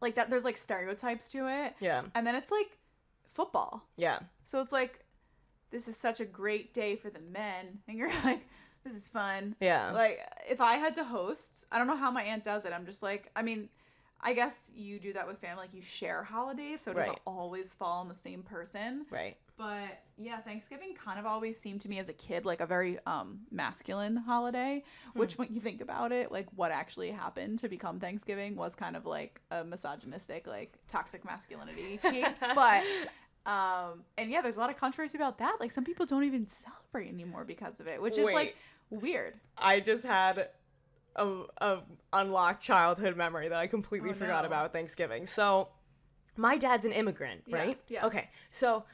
like, that there's, like, stereotypes to it. Yeah. And then it's, like, football. Yeah. So it's like, this is such a great day for the men. And you're like, this is fun. Yeah. Like, if I had to host, I don't know how my aunt does it. I'm just like, I mean, I guess you do that with family. Like, you share holidays, so it doesn't always fall on the same person. Right. But, yeah, Thanksgiving kind of always seemed to me as a kid like a very masculine holiday, which when you think about it, like, what actually happened to become Thanksgiving was kind of like a misogynistic, like, toxic masculinity case. But, and yeah, there's a lot of controversy about that. Like, some people don't even celebrate anymore because of it, which is, like, weird. I just had a unlocked childhood memory that I completely forgot about Thanksgiving. So, my dad's an immigrant, right? Yeah. Okay. So,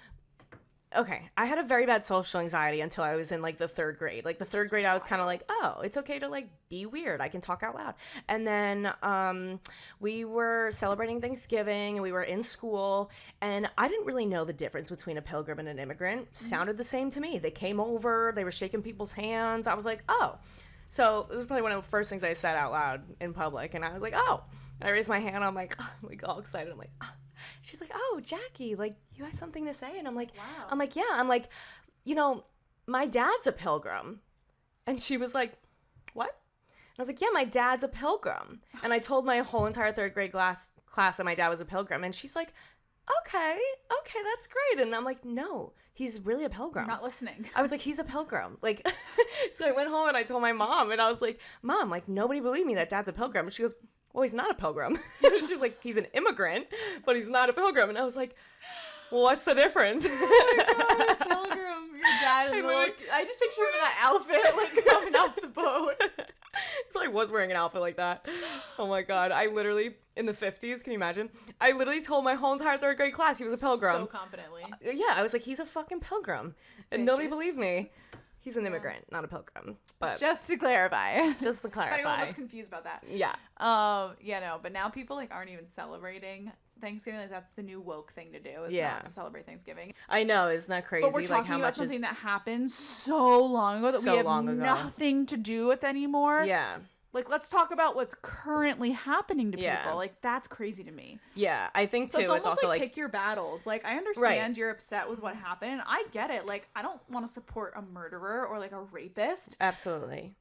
I had a very bad social anxiety until I was in, like, the third grade. Like, the third grade, I was kind of like, oh, it's okay to, like, be weird. I can talk out loud. And then we were celebrating Thanksgiving, and we were in school, and I didn't really know the difference between a pilgrim and an immigrant. Sounded the same to me. They came over. They were shaking people's hands. I was like, oh. So this is probably one of the first things I said out loud in public, and I was like, oh. And I raised my hand. I'm like all excited. I'm like, oh. She's like, oh, Jackie, like, you have something to say? And I'm like, wow. I'm like, yeah. I'm like, you know, my dad's a pilgrim. And she was like, what? And I was like, yeah, my dad's a pilgrim. And I told my whole entire third grade class that my dad was a pilgrim. And she's like, okay, that's great. And I'm like, no, he's really a pilgrim. Not listening. I was like, he's a pilgrim. Like, so I went home and I told my mom, and I was like, Mom, like, nobody believed me that dad's a pilgrim. And she goes, well, he's not a pilgrim. She was like, he's an immigrant, but he's not a pilgrim. And I was like, well, what's the difference? Oh my God, pilgrim. Your dad is I just picture him in that outfit, like, coming off the boat. He probably was wearing an outfit like that. Oh my God. I literally, in the 50s, can you imagine? I literally told my whole entire third grade class he was a pilgrim. So confidently. Yeah, I was like, he's a fucking pilgrim. And nobody believed me. He's an immigrant, not a pilgrim. But just to clarify. Just to clarify. If anyone was confused about that. Yeah. Yeah, no, but now people, like, aren't even celebrating Thanksgiving. Like, that's the new woke thing to do, is not to celebrate Thanksgiving. I know, isn't that crazy? But we're talking about something that happened so long ago that we have nothing to do with anymore. Yeah. Like, let's talk about what's currently happening to Yeah. people. Like, that's crazy to me. Yeah, I think too. So it's almost also like pick your battles. Like, I understand you're upset with what happened, and I get it. Like, I don't want to support a murderer or like a rapist. Absolutely.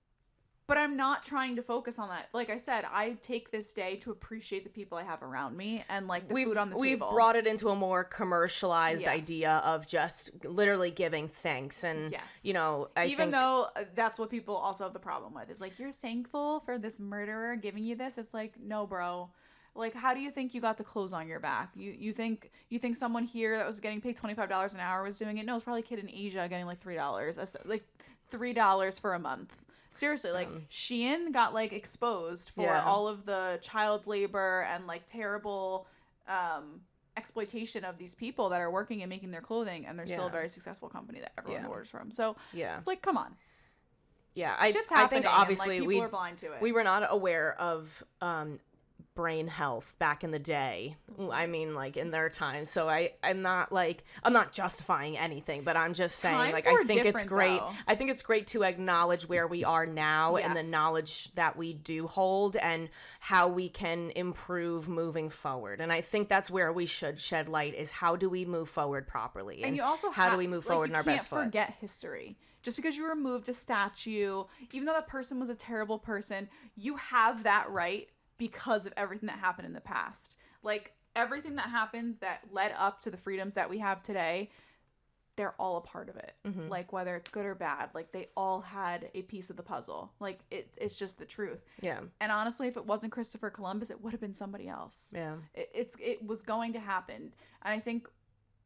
But I'm not trying to focus on that. Like I said, I take this day to appreciate the people I have around me and like the food on the We've table. brought it into a more commercialized idea of just literally giving thanks. And, you know, Even though that's what people also have the problem with. Is like, you're thankful for this murderer giving you this? It's like, no, bro. Like, how do you think you got the clothes on your back? You think someone here that was getting paid $25 an hour was doing it? No, it's probably a kid in Asia getting like $3. Like $3 for a month. Seriously, like Shein got like exposed for all of the child labor and like terrible exploitation of these people that are working and making their clothing, and they're still a very successful company that everyone orders from. So it's like, come on. Yeah, Shit's I happening, think obviously and, like, people are blind to it. We were not aware of brain health back in the day. I mean, like in their time. So I'm not justifying anything, but I'm just saying, Times like, were I think it's different, great. though. I think it's great to acknowledge where we are now and the Yes. knowledge that we do hold and how we can improve moving forward. And I think that's where we should shed light, is how do we move forward properly? And you also how do we move forward in our best foot? You can't forget history. Just because you removed a statue, even though that person was a terrible person, you have that right because of everything that happened in the past. Like, everything that happened that led up to the freedoms that we have today, they're all a part of it. Mm-hmm. Like, whether it's good or bad, like, they all had a piece of the puzzle. Like, it's just the truth. Yeah. And honestly, if it wasn't Christopher Columbus, it would have been somebody else. Yeah. It was going to happen. And I think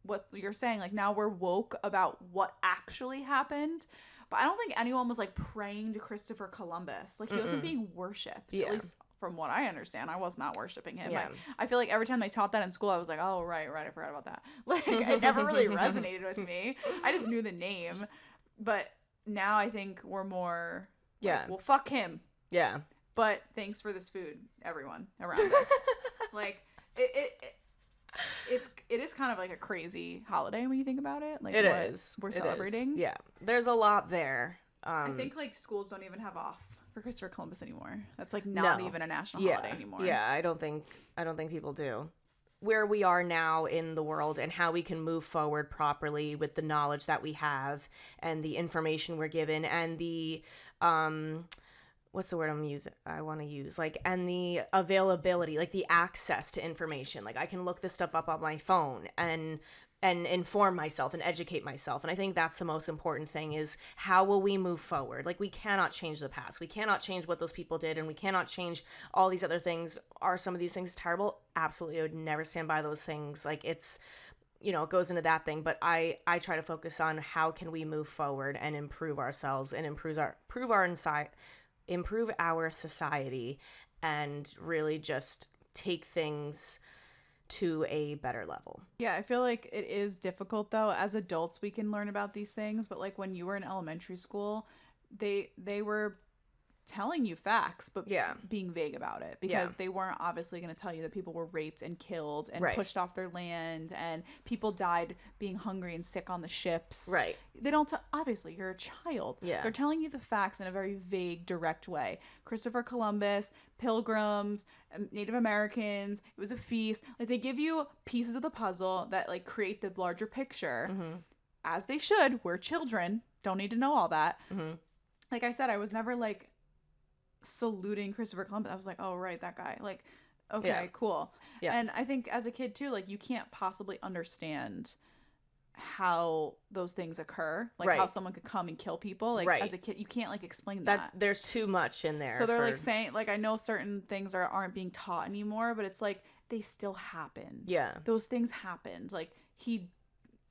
what you're saying, like, now we're woke about what actually happened. But I don't think anyone was, like, praying to Christopher Columbus. Like, he wasn't being worshipped. Yeah. At least from what I understand. I was not worshiping him. Yeah. I feel like every time they taught that in school, I was like, oh, right, I forgot about that. Like, it never really resonated with me. I just knew the name. But now I think we're more, like, well, fuck him. Yeah. But thanks for this food, everyone around us. Like, it is kind of like a crazy holiday when you think about it. Like, it is. We're celebrating. Yeah. There's a lot there. I think, like, schools don't even have off for Christopher Columbus anymore. That's like not even a national holiday anymore. Yeah, I don't think people do. Where we are now in the world and how we can move forward properly with the knowledge that we have and the information we're given and the what's the word I want to use, like, and the availability, like the access to information. Like, I can look this stuff up on my phone and inform myself and educate myself. And I think that's the most important thing, is how will we move forward? Like, we cannot change the past. We cannot change what those people did, and we cannot change all these other things. Are some of these things terrible? Absolutely. I would never stand by those things. Like, it's, you know, it goes into that thing. But I try to focus on how can we move forward and improve ourselves and improve our society, and really just take things to a better level. Yeah, I feel like it is difficult, though. As adults, we can learn about these things, but like when you were in elementary school, they were telling you facts, but being vague about it, because they weren't obviously going to tell you that people were raped and killed and pushed off their land, and people died being hungry and sick on the ships. Right. They don't obviously, you're a child. Yeah. They're telling you the facts in a very vague, direct way. Christopher Columbus, Pilgrims, Native Americans, it was a feast. Like, they give you pieces of the puzzle that, like, create the larger picture. Mm-hmm. As they should. We're children. Don't need to know all that. Mm-hmm. Like I said, I was never, like, saluting Christopher Columbus. I was like, oh, right, that guy. Like, okay, cool. Yeah. And I think as a kid too, like, you can't possibly understand how those things occur, like how someone could come and kill people. Like, as a kid, you can't, like, explain that. There's too much in there. So they're like saying, like, I know certain things aren't being taught anymore, but it's like they still happened. Yeah, those things happened. Like,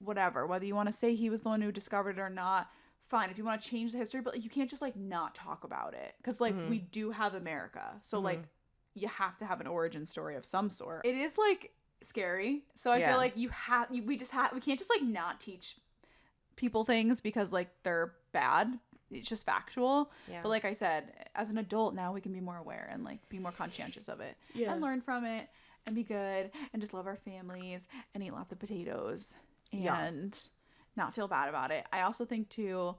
whatever, whether you want to say he was the one who discovered it or not, fine. If you want to change the history, but, like, you can't just, like, not talk about it, because, like, we do have America, so like, you have to have an origin story of some sort. It is, like, scary. So I feel like we can't just, like, not teach people things because, like, they're bad. It's just factual. Yeah. But like I said, as an adult now, we can be more aware and, like, be more conscientious of it and learn from it and be good and just love our families and eat lots of potatoes and not feel bad about it. I also think too,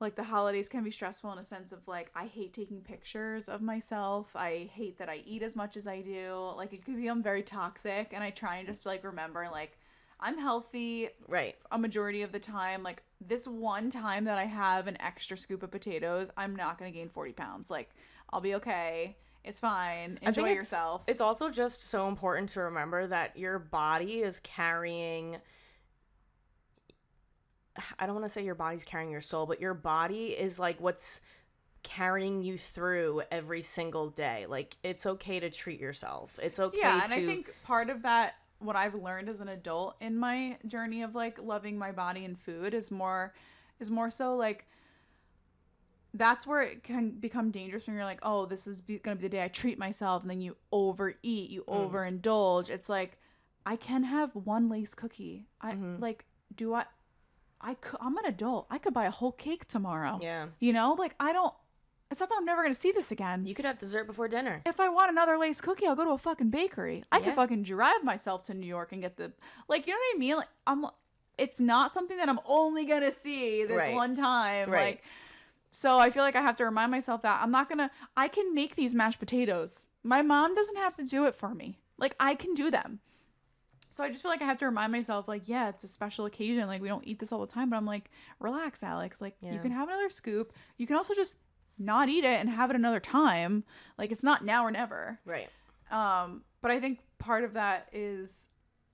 like the holidays can be stressful in a sense of like I hate taking pictures of myself. I hate that I eat as much as I do. Like it could become very toxic, and I try and just like remember like I'm healthy Right. a majority of the time. Like this one time that I have an extra scoop of potatoes, I'm not going to gain 40 pounds. Like I'll be okay. It's fine. Enjoy yourself. It's also just so important to remember that your body is carrying, I don't want to say your body's carrying your soul, but your body is like what's carrying you through every single day. Like it's okay to treat yourself. It's okay yeah, and I think part of that, what I've learned as an adult in my journey of like loving my body and food is more so like that's where it can become dangerous when you're like, oh, this is gonna be the day I treat myself, and then you overeat, you overindulge. It's like I can have one Lace cookie. Like, do I'm an adult. I could buy a whole cake tomorrow. Yeah. You know, like it's not that I'm never going to see this again. You could have dessert before dinner. If I want another Lace cookie, I'll go to a fucking bakery. I could fucking drive myself to New York and get like, you know what I mean? Like it's not something that I'm only going to see this one time. Right. Like, so I feel like I have to remind myself that I can make these mashed potatoes. My mom doesn't have to do it for me. Like I can do them. So I just feel like I have to remind myself, like, yeah, it's a special occasion. Like, we don't eat this all the time. But I'm like, relax, Alex. Like, you can have another scoop. You can also just not eat it and have it another time. Like, it's not now or never. Right. But I think part of that is,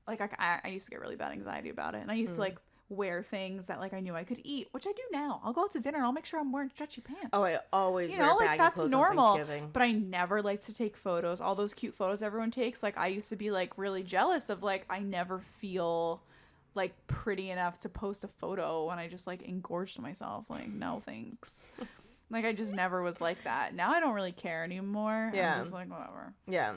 like, I used to get really bad anxiety about it. And I used to, like, wear things that, like, I knew I could eat, which I do now. I'll go out to dinner and I'll make sure I'm wearing stretchy pants. Oh, I always you wear know, like, baggy that's clothes normal. on Thanksgiving. But I never like to take photos. All those cute photos everyone takes. Like, I used to be, like, really jealous of, like, I never feel, like, pretty enough to post a photo when I just, like, engorged myself. Like, no, thanks. Like, I just never was like that. Now I don't really care anymore. Yeah. I'm just like, whatever. Yeah.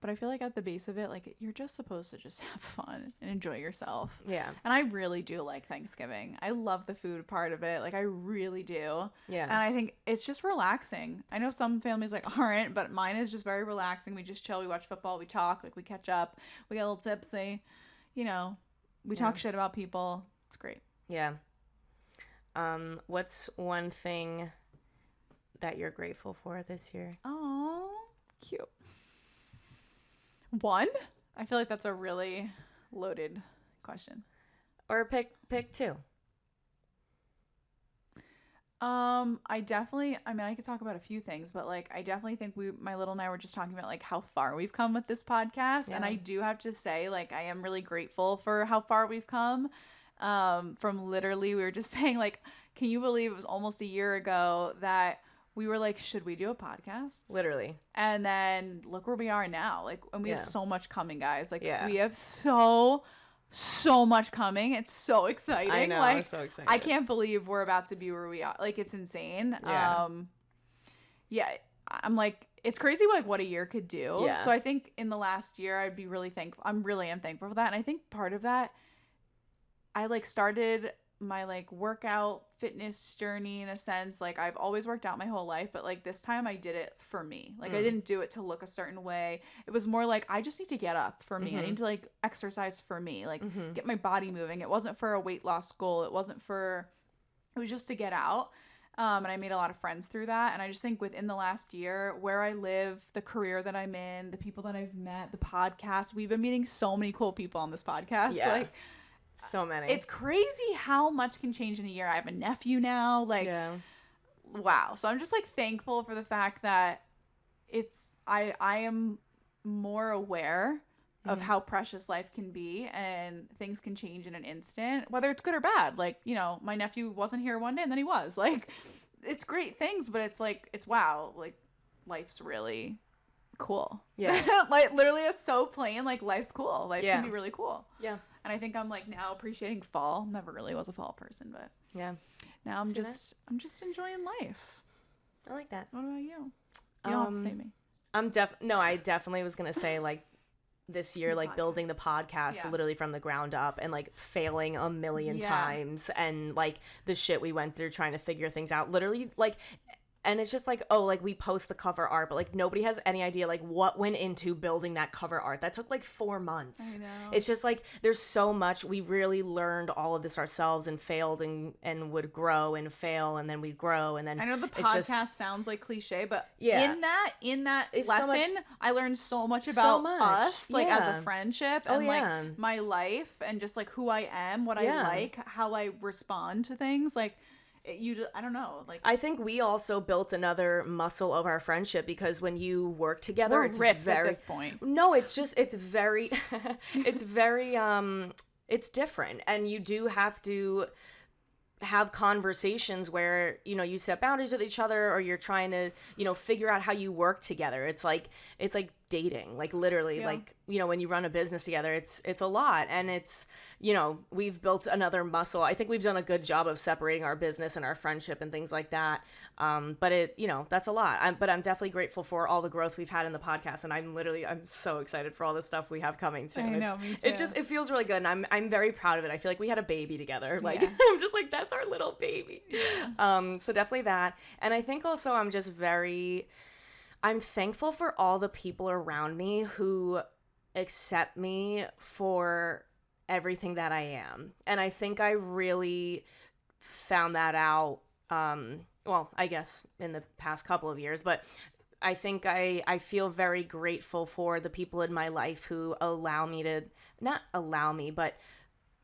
But I feel like at the base of it, like, you're just supposed to just have fun and enjoy yourself. Yeah. And I really do like Thanksgiving. I love the food part of it. Like, I really do. Yeah. And I think it's just relaxing. I know some families, like, aren't, but mine is just very relaxing. We just chill. We watch football. We talk. Like, we catch up. We get a little tipsy. You know, we talk shit about people. It's great. Yeah. What's one thing that you're grateful for this year? Oh, cute. One? I feel like that's a really loaded question. Or pick two. I could talk about a few things, but like I definitely think my little and I were just talking about like how far we've come with this podcast. Yeah. And I do have to say, like, I am really grateful for how far we've come. From literally, we were just saying, like, can you believe it was almost a year ago that we were like, should we do a podcast? Literally. And then look where we are now. Like, and we have so much coming, guys. Like, we have so much coming. It's so exciting. I know, like, I'm so excited. I can't believe we're about to be where we are. Like, it's insane. Yeah. I'm like, it's crazy like what a year could do. Yeah. So I think in the last year, I'd be really thankful. I really am thankful for that. And I think part of that, I like started my like workout fitness journey in a sense. Like, I've always worked out my whole life, but like this time I did it for me. Like, I didn't do it to look a certain way. It was more like, I just need to get up for me. I need to like exercise for me, like get my body moving. It wasn't for a weight loss goal. It was just to get out. And I made a lot of friends through that. And I just think within the last year, where I live, the career that I'm in, the people that I've met, the podcast, we've been meeting so many cool people on this podcast. Yeah. Like, so many. it's crazy how much can change in a year. I have a nephew now. Like, wow. So I'm just like thankful for the fact that I am more aware of how precious life can be, and things can change in an instant, whether it's good or bad. Like, you know, my nephew wasn't here one day and then he was. Like, it's great things, but it's like, it's wow. Like, life's really cool. Yeah. Like, literally, it's so plain. Like, life's cool. Life can be really cool. Yeah. And I think I'm like now appreciating fall. Never really was a fall person, but now I'm just enjoying life. I like that. What about you? You don't have to say me. I definitely was gonna say, like, this year, like, building the podcast literally from the ground up and like failing a million times, and like the shit we went through trying to figure things out. Literally, like, And it's just like, oh, like we post the cover art, but like nobody has any idea like what went into building that cover art. That took like 4 months. I know. It's just like there's so much. We really learned all of this ourselves and failed and would grow and fail and then we'd grow and then I know the it's podcast just, sounds like cliche, but Yeah. in that It's so lesson, much- I learned so much so about much. us, like as Yeah. a friendship Oh, and yeah. like my life and just like who I am, what Yeah. I like, how I respond to things. Like I don't know. Like I think we also built another muscle of our friendship because when you work together, we're it's ripped very, at this point. No, it's very, it's very, it's different. And you do have to have conversations where, you know, you set boundaries with each other or you're trying to, you know, figure out how you work together. It's like dating, like literally, Yeah. like, you know, when you run a business together, it's a lot. And it's, you know, we've built another muscle. I think we've done a good job of separating our business and our friendship and things like that. But it, you know, that's a lot. But I'm definitely grateful for all the growth we've had in the podcast. And I'm so excited for all the stuff we have coming too. I know, me It too. just, it feels really good. And I'm very proud of it. I feel like we had a baby together. Like, Yeah. I'm just like, that's our little baby. So definitely that. And I think also I'm thankful for all the people around me who accept me for everything that I am. And I think I really found that out, well, I guess in the past couple of years, but I think I feel very grateful for the people in my life who allow me to, not allow me, but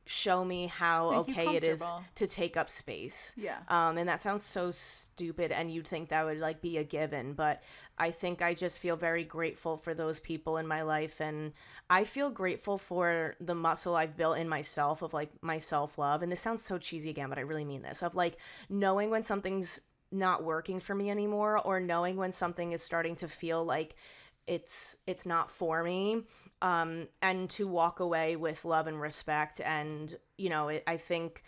show me how Make you okay it is comfortable. to take up space. Yeah. And that sounds so stupid and you'd think that would like be a given, but I think I just feel very grateful for those people in my life. And I feel grateful for the muscle I've built in myself of like my self-love. And this sounds so cheesy again, but I really mean this, of like knowing when something's not working for me anymore or knowing when something is starting to feel like it's not for me, and to walk away with love and respect. And you know, I think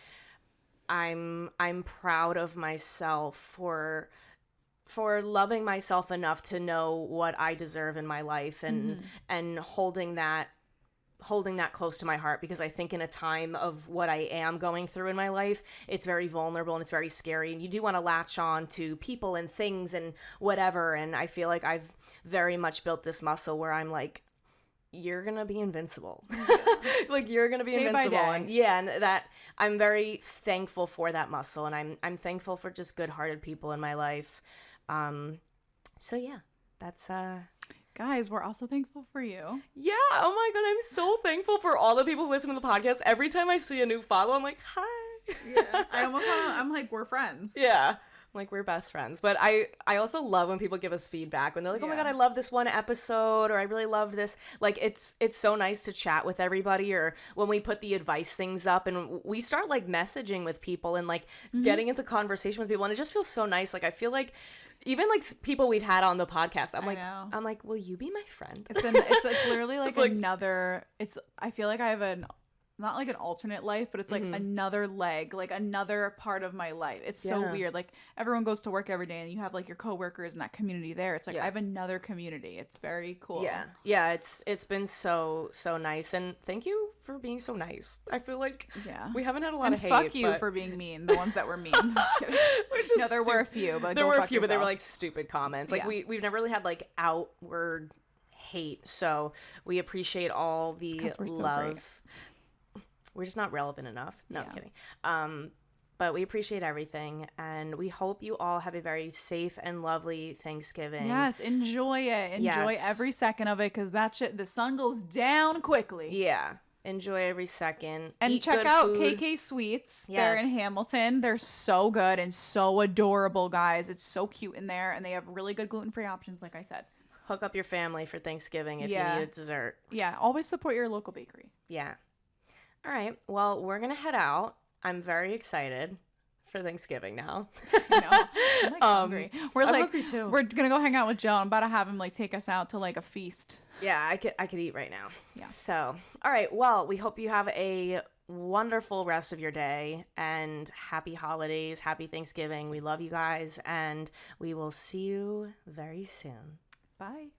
I'm proud of myself for loving myself enough to know what I deserve in my life and holding that close to my heart, because I think in a time of what I am going through in my life, it's very vulnerable and it's very scary, and you do want to latch on to people and things and whatever. And I feel like I've very much built this muscle where I'm like, you're gonna be invincible. Like you're gonna be Day by invincible. day. And yeah, and that I'm very thankful for that muscle, and I'm thankful for just good-hearted people in my life. So yeah, that's Guys, we're also thankful for you. yeah, oh my god, I'm so thankful for all the people who listen to the podcast. Every time I see a new follow, I'm like, hi. Yeah. I'm like, we're friends. Yeah. Like we're best friends. But I also love when people give us feedback when they're like, oh my Yeah. god, I love this one episode, or I really loved this. Like it's so nice to chat with everybody, or when we put the advice things up and we start like messaging with people and like getting into conversation with people, and it just feels so nice. Like I feel like even like people we've had on the podcast, I'm like, will you be my friend? It's literally like, It's like- another. I feel like I have not like an alternate life, but it's like another leg, like another part of my life. It's so Yeah. weird. Like everyone goes to work every day and you have like your coworkers and that community there. It's like Yeah. I have another community. It's very cool. Yeah, it's been so nice, and thank you for being so nice. I feel like Yeah. we haven't had a lot And of hate. fuck you but- for being mean. The ones that were mean. I'm just kidding. Which is No, there were a few, but there go were a fuck few, but they were yourself. like stupid comments. Like Yeah. we've never really had like outward hate, so we appreciate all the 'cause we're so love. We're just not relevant enough. No, I'm Yeah. kidding. But we appreciate everything, and we hope you all have a very safe and lovely Thanksgiving. Yes, enjoy it. Enjoy Yes. every second of it, because that shit, the sun goes down quickly. Yeah. Enjoy every second. And Eat check good out food. KK Sweets. They're in Yes. Hamilton. They're so good and so adorable, guys. It's so cute in there, and they have really good gluten-free options, like I said. Hook up your family for Thanksgiving if Yeah. you need a dessert. Yeah, always support your local bakery. Yeah. All right. Well, we're going to head out. I'm very excited for Thanksgiving now. You know, I'm like hungry. We're I'm like, hungry too. we're gonna go hang out with Joe. I'm about to have him like take us out to like a feast. Yeah, I could eat right now. Yeah. So, all right. Well, we hope you have a wonderful rest of your day, and happy holidays, happy Thanksgiving. We love you guys, and we will see you very soon. Bye.